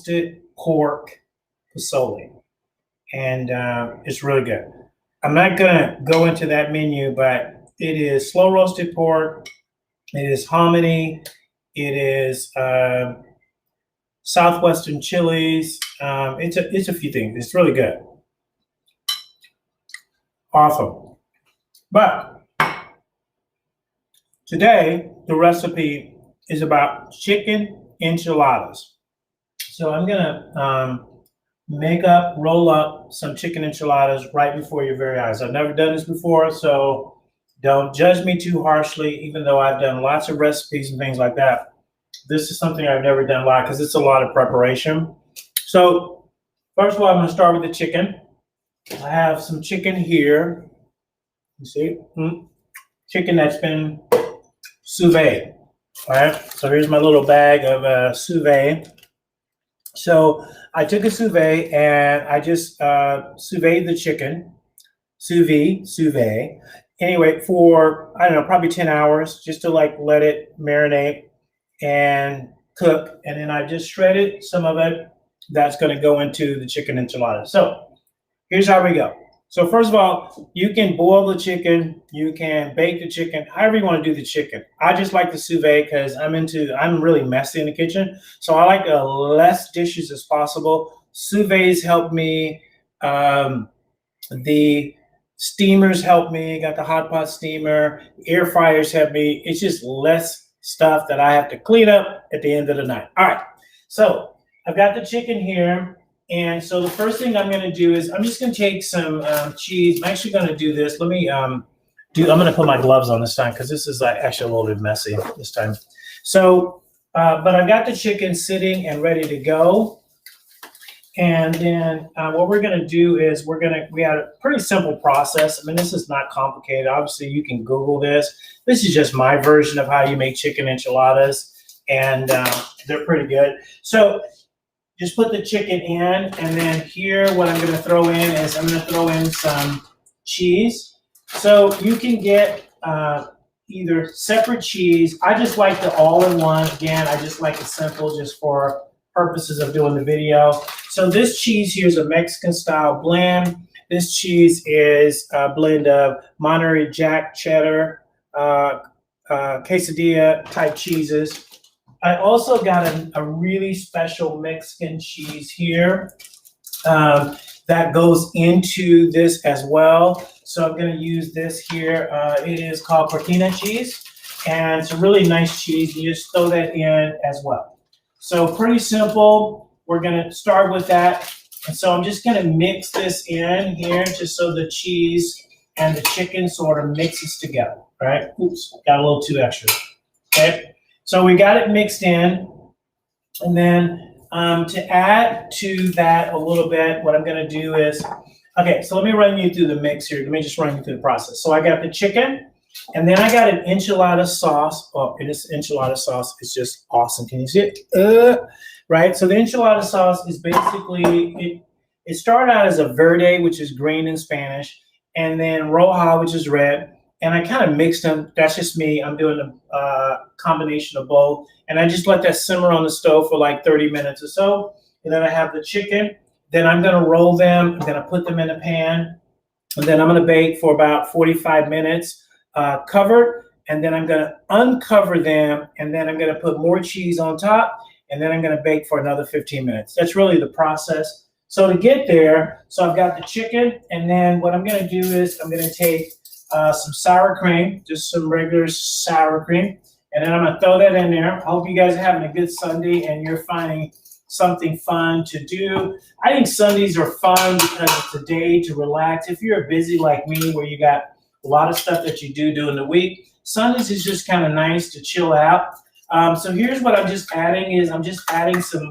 roasted pork pozole, and it's really good. I'm not gonna go into that menu, but it is slow roasted pork. It is hominy. It is southwestern chilies. It's a few things. It's really good. Awesome. But today the recipe is about chicken enchiladas. So I'm gonna roll up some chicken enchiladas right before your very eyes. I've never done this before, so don't judge me too harshly, even though I've done lots of recipes and things like that. This is something I've never done live because it's a lot of preparation. So first of all, I'm gonna start with the chicken. I have some chicken here. You see, chicken that's been sous vide. All right, so here's my little bag of sous vide. So I took a sous vide and I just sous vide the chicken, sous vide. Anyway, for, I don't know, probably 10 hours, just to like let it marinate and cook. And then I just shredded some of it. That's gonna go into the chicken enchilada. So here's how we go. So first of all, you can boil the chicken, you can bake the chicken, however you want to do the chicken. I just like the sous vide because I'm really messy in the kitchen. So I like less dishes as possible. Sous vides help me. The steamers help me. Got the hot pot steamer. Air fryers help me. It's just less stuff that I have to clean up at the end of the night. All right. So I've got the chicken here. And so the first thing I'm going to do is I'm just going to take some cheese. I'm actually going to do this. Let me I'm going to put my gloves on this time because this is actually a little bit messy this time. So, but I've got the chicken sitting and ready to go. And then what we're going to do is we had a pretty simple process. I mean, this is not complicated. Obviously, you can Google this. This is just my version of how you make chicken enchiladas. And they're pretty good. So just put the chicken in, and then here what I'm gonna throw in is I'm gonna throw in some cheese. So you can get either separate cheese. I just like the all-in-one. Again, I just like it simple just for purposes of doing the video. So this cheese here is a Mexican style blend. This cheese is a blend of Monterey Jack cheddar, quesadilla type cheeses. I also got a really special Mexican cheese here that goes into this as well. So I'm going to use this here. It is called Cortina cheese, and it's a really nice cheese. You just throw that in as well. So pretty simple. We're going to start with that. And so I'm just going to mix this in here just so the cheese and the chicken sort of mixes together. All right. Oops, got a little too extra. Okay. So we got it mixed in, and then to add to that a little bit, what I'm going to do is, okay, so let me run you through the mix here. Let me just run you through the process. So I got the chicken, and then I got an enchilada sauce. Oh, and this enchilada sauce is just awesome. Can you see it? Right, so the enchilada sauce is basically, it started out as a verde, which is green in Spanish, and then roja, which is red. And I kind of mixed them. That's just me. I'm doing a combination of both. And I just let that simmer on the stove for like 30 minutes or so. And then I have the chicken. Then I'm going to roll them. I'm going to put them in a pan. And then I'm going to bake for about 45 minutes covered. And then I'm going to uncover them. And then I'm going to put more cheese on top. And then I'm going to bake for another 15 minutes. That's really the process. So to get there, so I've got the chicken. And then what I'm going to do is I'm going to take some sour cream, just some regular sour cream. And then I'm going to throw that in there. I hope you guys are having a good Sunday and you're finding something fun to do. I think Sundays are fun because it's a day to relax. If you're busy like me, where you got a lot of stuff that you do during the week, Sundays is just kind of nice to chill out. So here's what I'm just adding is I'm just adding some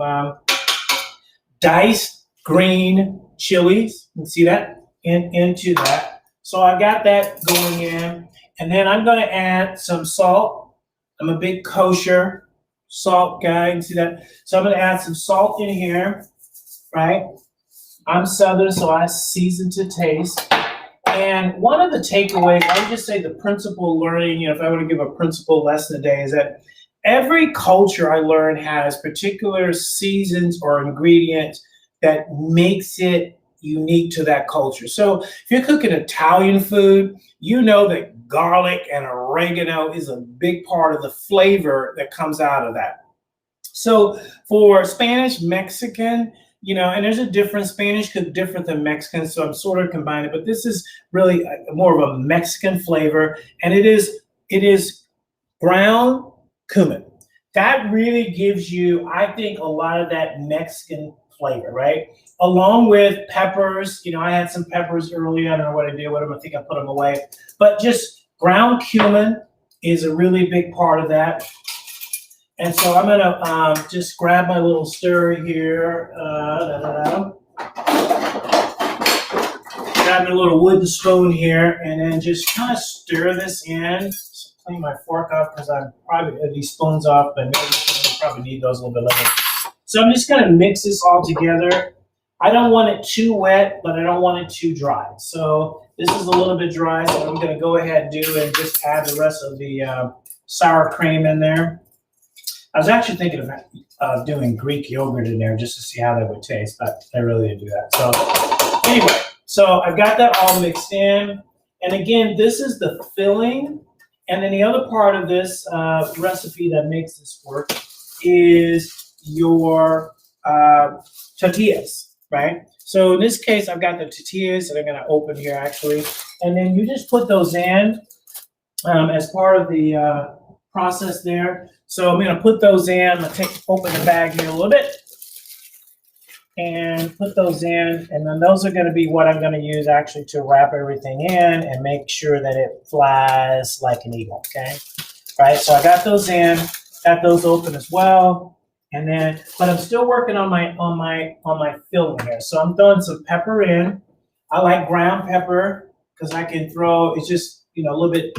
diced green chilies. You can see that into that. So I got that going in, and then I'm going to add some salt. I'm a big kosher salt guy. You see that? So I'm going to add some salt in here, right? I'm Southern, so I season to taste. And one of the takeaways, I would just say the principal learning, if I were to give a principal lesson today, is that every culture I learned has particular seasons or ingredients that makes it unique to that culture. So if you're cooking Italian food, you know that garlic and oregano is a big part of the flavor that comes out of that. So for Spanish, Mexican, and there's a difference. Spanish cook different than Mexican, so I'm sort of combining. But this is really more of a Mexican flavor, and it is ground cumin. That really gives you, I think, a lot of that Mexican flavor, right? Along with peppers. I had some peppers earlier. I don't know what I did with them. I think I put them away. But just ground cumin is a really big part of that. And so I'm gonna just grab my little stirrer here. Grab my little wooden spoon here, and then just kind of stir this in. So clean my fork off because I'm probably these spoons off, but maybe I'll probably need those a little bit later. So I'm just gonna mix this all together. I don't want it too wet, but I don't want it too dry. So this is a little bit dry, so I'm gonna go ahead and just add the rest of the sour cream in there. I was actually thinking of doing Greek yogurt in there just to see how that would taste, but I really didn't do that. So anyway, so I've got that all mixed in. And again, this is the filling. And then the other part of this recipe that makes this work is your tortillas, right? So in this case, I've got the tortillas that I'm going to open here actually. And then you just put those in as part of the process there. So I'm going to put those in. I'm going to open the bag here a little bit and put those in. And then those are going to be what I'm going to use actually to wrap everything in and make sure that it flies like an eagle. Okay. All right. So I got those in, got those open as well. And then, but I'm still working on my filling here. So I'm throwing some pepper in. I like ground pepper because I can throw, it's just, a little bit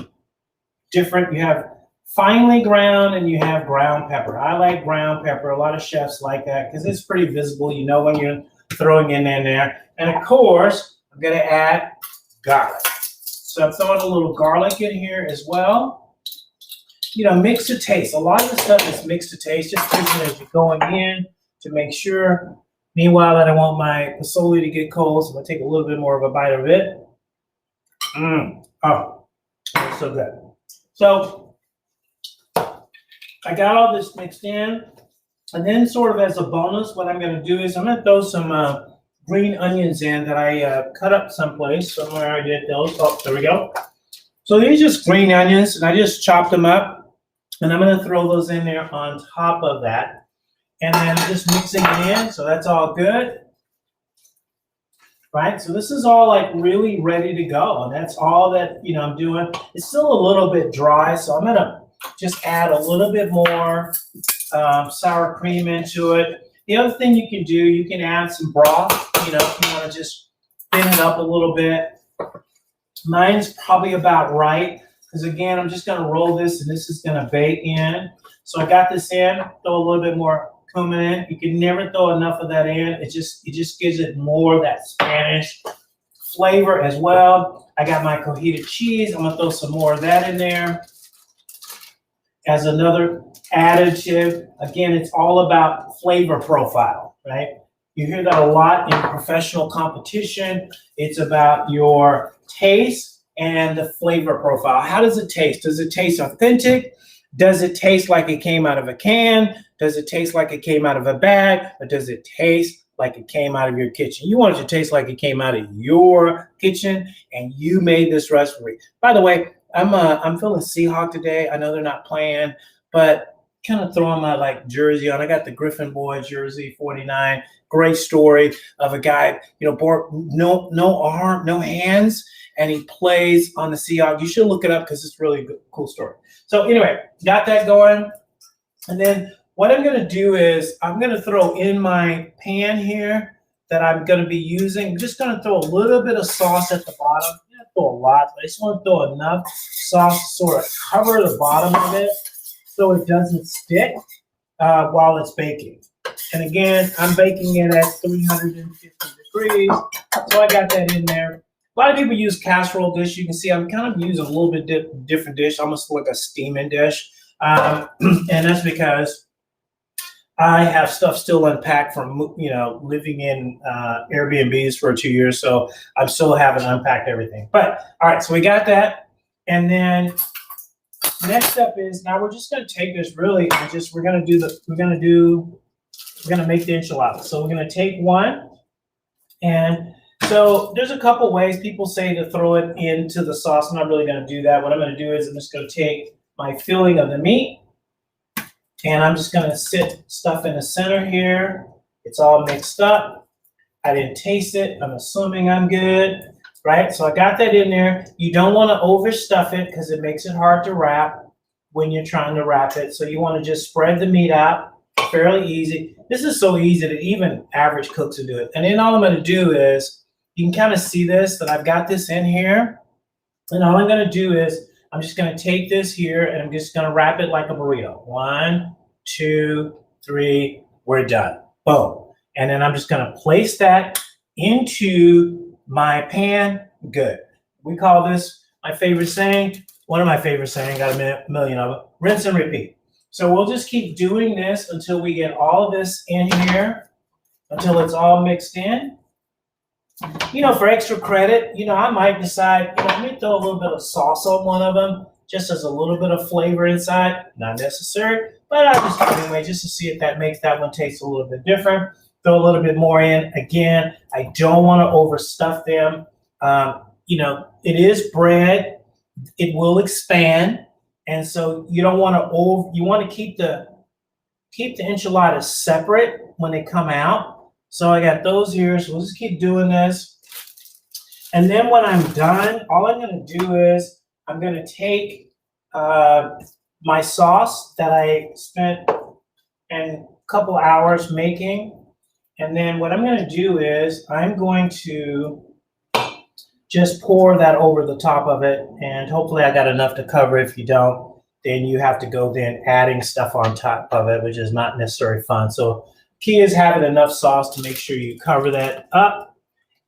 different. You have finely ground and you have ground pepper. I like ground pepper. A lot of chefs like that because it's pretty visible. When you're throwing in there. And of course, I'm going to add garlic. So I'm throwing a little garlic in here as well. Mix to taste. A lot of the stuff is mixed to taste. Just taste it as you're going in to make sure. Meanwhile, I don't want my pozole to get cold, so I'm going to take a little bit more of a bite of it. Oh, that's so good. So I got all this mixed in, and then sort of as a bonus, what I'm going to do is I'm going to throw some green onions in that I cut up someplace. Somewhere I did those. Oh, there we go. So these are just green onions, and I just chopped them up, and I'm going to throw those in there on top of that, and then just mixing it in. So that's all good. Right, so this is all like really ready to go, and that's all that I'm doing. It's still a little bit dry, so I'm going to just add a little bit more sour cream into it. The other thing you can do, you can add some broth, if you want to just thin it up a little bit. Mine's probably about right, because again, I'm just going to roll this, and this is going to bake in. So I got this in, throw a little bit more cumin in. You can never throw enough of that in. It just gives it more of that Spanish flavor as well. I got my cojita cheese. I'm going to throw some more of that in there as another additive. Again, it's all about flavor profile, right? You hear that a lot in professional competition. It's about your taste and the flavor profile. How does it taste? Does it taste authentic? Does it taste like it came out of a can? Does it taste like it came out of a bag? Or does it taste like it came out of your kitchen? You want it to taste like it came out of your kitchen and you made this recipe. By the way, I'm feeling Seahawk today. I know they're not playing, but kind of throwing my jersey on. I got the Griffin Boy jersey, 49. Great story of a guy, no arm, no hands, and he plays on the Seahawks. You should look it up because it's really good, cool story. So anyway, got that going. And then what I'm going to do is I'm going to throw in my pan here that I'm going to be using. I'm just going to throw a little bit of sauce at the bottom. I'm not throw a lot, but I just want to throw enough sauce to sort of cover the bottom of it so it doesn't stick while it's baking. And again, I'm baking it at 350 degrees. So I got that in there. A lot of people use casserole dish. You can see I'm kind of using a little bit different dish, almost like a steaming dish. And that's because I have stuff still unpacked from, living in Airbnbs for 2 years. So I'm still haven't unpacked everything. But all right, so we got that. And then next step is now we're just going to take this really and we're going to make the enchiladas. So we're going to take one, and so there's a couple ways people say to throw it into the sauce. I'm not really going to do that. What I'm going to do is I'm just going to take my filling of the meat, and I'm just going to stuff in the center here. It's all mixed up. I didn't taste it. I'm assuming I'm good, right? So I got that in there. You don't want to overstuff it because it makes it hard to wrap when you're trying to wrap it. So you want to just spread the meat out. Fairly easy. This is so easy that even average cooks will do it. And then all I'm going to do is, you can kind of see this, that I've got this in here. And all I'm going to do is, I'm just going to take this here and I'm just going to wrap it like a burrito. 1, 2, 3, we're done. Boom. And then I'm just going to place that into my pan. Good. We call this my favorite saying, one of my favorite saying, got a million of them, rinse and repeat. So we'll just keep doing this until we get all of this in here, until it's all mixed in. For extra credit, I might decide, let me throw a little bit of sauce on one of them, just as a little bit of flavor inside. Not necessary, but I'll just anyway, just to see if that makes that one taste a little bit different. Throw a little bit more in. Again, I don't want to overstuff them. It is bread. It will expand. And so you don't want to you want to keep the enchiladas separate when they come out. So I got those here. So we'll just keep doing this. And then when I'm done, all I'm going to do is I'm going to take my sauce that I spent a couple hours making. And then what I'm going to do is I'm going to just pour that over the top of it, and hopefully I got enough to cover. If you don't, then you have to go then adding stuff on top of it, which is not necessarily fun. So key is having enough sauce to make sure you cover that up,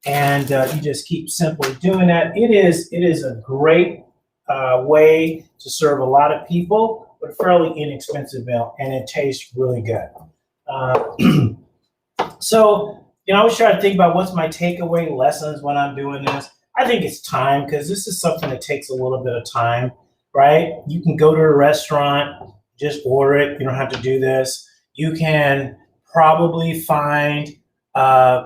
and you just keep simply doing that. It is a great way to serve a lot of people, but a fairly inexpensive meal, and it tastes really good. So I always try to think about what's my takeaway lessons when I'm doing this. I think it's time, because this is something that takes a little bit of time, right? You can go to a restaurant, just order it. You don't have to do this. You can probably find a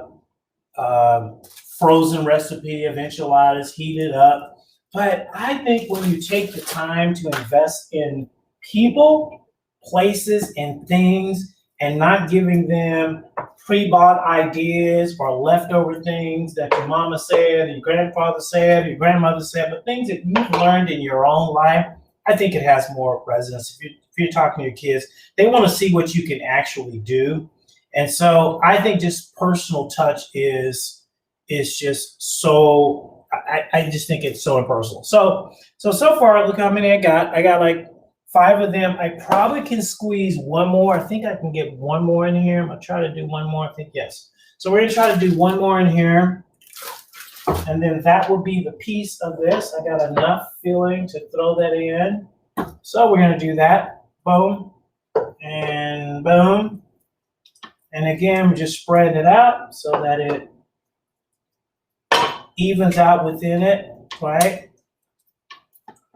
frozen recipe of enchiladas, heat it up. But I think when you take the time to invest in people, places, and things, and not giving them pre-bought ideas or leftover things that your mama said, or your grandfather said, or your grandmother said, but things that you've learned in your own life, I think it has more resonance. If you're talking to your kids, they want to see what you can actually do. And so I think just personal touch is just so, I just think it's so impersonal. So far, look how many I got. I got like 5 of them. I probably can squeeze one more. I think I can get one more in here. I'm gonna try to do one more. I think yes. So we're gonna try to do one more in here, and then that will be the piece of this. I got enough filling to throw that in. So we're gonna do that. Boom and boom. And again, we're just spreading it out so that it evens out within it, right?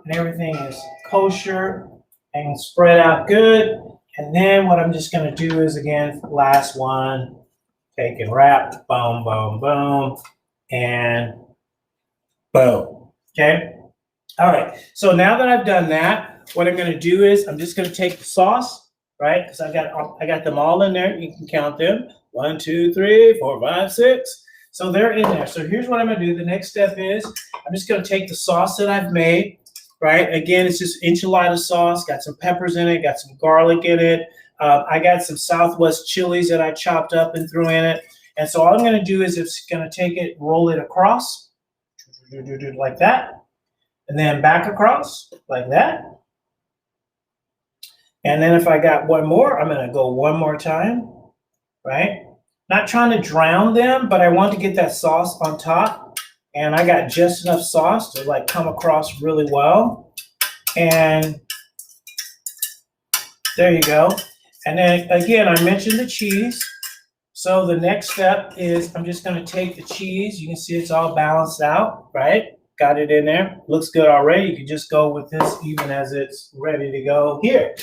And everything is kosher and spread out good. And then what I'm just going to do is, again, last one, take and wrap, boom, boom, boom, and boom. Okay. All right. So now that I've done that, what I'm going to do is I'm just going to take the sauce, right? Because I got them all in there. You can count them. 1, 2, 3, 4, 5, 6. So they're in there. So here's what I'm going to do. The next step is I'm just going to take the sauce that I've made. Right? Again, it's just enchilada sauce, got some peppers in it, got some garlic in it. I got some Southwest chilies that I chopped up and threw in it. And so all I'm going to do is it's going to take it, roll it across, like that, and then back across, like that. And then if I got one more, I'm going to go one more time, right? Not trying to drown them, but I want to get that sauce on top. And I got just enough sauce to like come across really well. And There you go. And then again, I mentioned the cheese. So the next step is I'm just going to take the cheese. You can see it's all balanced out, right? Got it in there. Looks good already. You can just go with this even as it's ready to go here.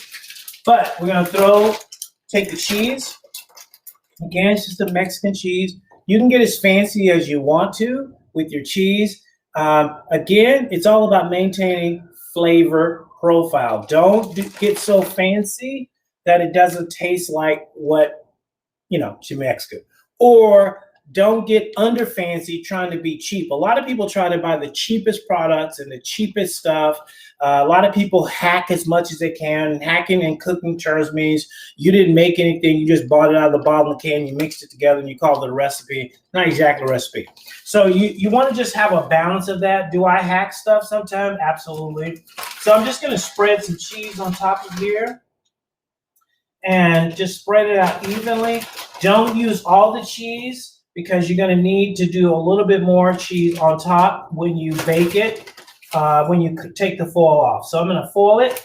But we're going to take the cheese. Again, it's just a Mexican cheese. You can get as fancy as you want to with your cheese. Again, it's all about maintaining flavor profile. Don't get so fancy that it doesn't taste like what, Mexican. Or don't get under fancy trying to be cheap. A lot of people try to buy the cheapest products and the cheapest stuff. A lot of people hack as much as they can. Hacking and cooking terms means you didn't make anything. You just bought it out of the bottle of can. You mixed it together and you called it a recipe. Not exactly a recipe. So you want to just have a balance of that. Do I hack stuff sometimes? Absolutely. So I'm just going to spread some cheese on top of here. And just spread it out evenly. Don't use all the cheese because you're going to need to do a little bit more cheese on top when you bake it, when you take the foil off. So I'm going to foil it,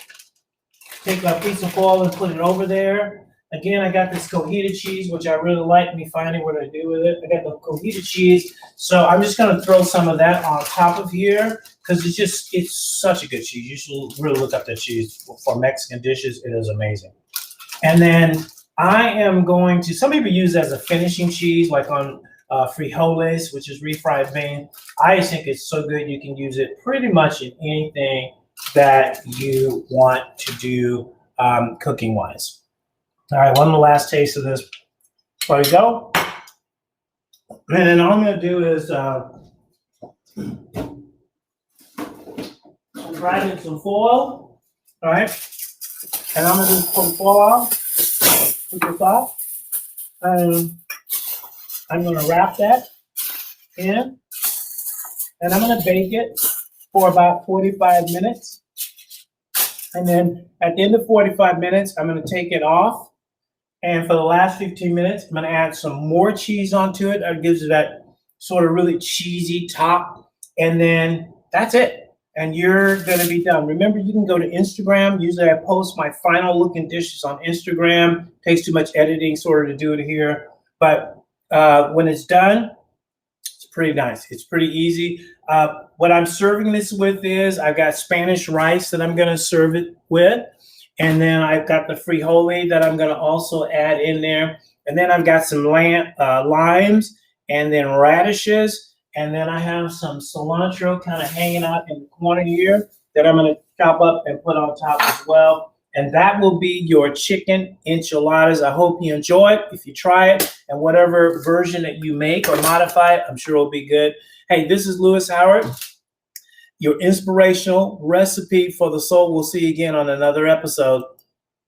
take a piece of foil and put it over there. Again, I got this cojita cheese, which I really like. Me finding what I do with it. I got the cojita cheese. So I'm just going to throw some of that on top of here because it's such a good cheese. You should really look up that cheese for Mexican dishes. It is amazing. And then I am going to, some people use it as a finishing cheese, like on frijoles, which is refried bean. I just think it's so good you can use it pretty much in anything that you want to do cooking-wise. All right, one last taste of this before we go. And then all I'm going to do is wrap in some foil, all right? And I'm going to just pull the foil off, put this off, and I'm going to wrap that in, and I'm going to bake it for about 45 minutes. And then at the end of 45 minutes, I'm going to take it off, and for the last 15 minutes, I'm going to add some more cheese onto it. That gives it that sort of really cheesy top, and then that's it. And you're going to be done. Remember, you can go to Instagram. Usually I post my final looking dishes on Instagram. Takes too much editing sort of to do it here. But when it's done, it's pretty nice. It's pretty easy. What I'm serving this with is I've got Spanish rice that I'm going to serve it with. And then I've got the frijole that I'm going to also add in there. And then I've got some limes and then radishes. And then I have some cilantro kind of hanging out in the corner here that I'm going to chop up and put on top as well. And that will be your chicken enchiladas. I hope you enjoy it. If you try it and whatever version that you make or modify it, I'm sure it'll be good. Hey, this is Lewis Howard, your inspirational recipe for the soul. We'll see you again on another episode.